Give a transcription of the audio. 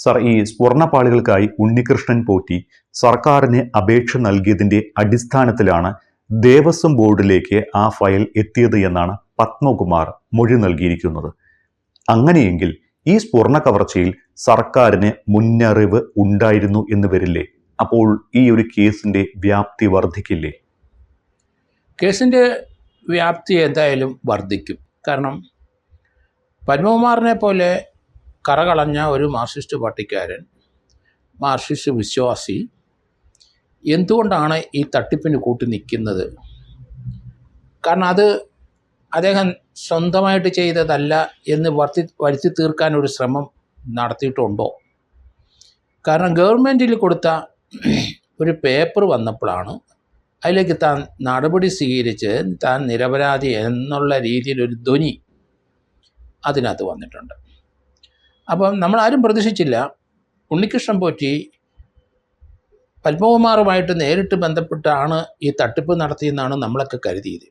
Sir, ഈ സ്വർണ്ണപ്പാളികൾക്കായി ഉണ്ണികൃഷ്ണൻ പോറ്റി സർക്കാരിന് അപേക്ഷ നൽകിയതിന്റെ അടിസ്ഥാനത്തിലാണ് ദേവസ്വം ബോർഡിലേക്ക് ആ ഫയൽ എത്തിയത് എന്നാണ് പത്മകുമാർ മൊഴി നൽകിയിരിക്കുന്നത്. അങ്ങനെയെങ്കിൽ ഈ സ്വർണ്ണ കവർച്ചയിൽ സർക്കാരിന് മുന്നറിവ് ഉണ്ടായിരുന്നു എന്ന് വരില്ലേ? അപ്പോൾ ഈ ഒരു കേസിന്റെ വ്യാപ്തി വർദ്ധിക്കില്ലേ? കേസിൻ്റെ വ്യാപ്തി എന്തായാലും വർദ്ധിക്കും. കാരണം പത്മകുമാറിനെ പോലെ കറകളഞ്ഞ ഒരു മാർക്സിസ്റ്റ് പാർട്ടിക്കാരൻ, മാർക്സിസ്റ്റ് വിശ്വാസി എന്തുകൊണ്ടാണ് ഈ തട്ടിപ്പിന് കൂട്ടി നിൽക്കുന്നത്? കാരണം അത് അദ്ദേഹം സ്വന്തമായിട്ട് ചെയ്തതല്ല എന്ന് വരുത്തി തീർക്കാൻ ഒരു ശ്രമം നടത്തിയിട്ടുണ്ടോ? കാരണം ഗവൺമെൻറ്റിൽ കൊടുത്ത ഒരു പേപ്പർ വന്നപ്പോഴാണ് അതിലേക്ക് താൻ നടപടി സ്വീകരിച്ച് താൻ നിരപരാധി എന്നുള്ള രീതിയിലൊരു ധ്വനി അതിനകത്ത് വന്നിട്ടുണ്ട്. അപ്പം നമ്മളാരും പ്രതീക്ഷിച്ചില്ല ഉണ്ണികൃഷ്ണൻ പോറ്റി പത്മകുമാറുമായിട്ട് നേരിട്ട് ബന്ധപ്പെട്ടാണ് ഈ തട്ടിപ്പ് നടത്തിയെന്നാണ് നമ്മളൊക്കെ കരുതിയത്.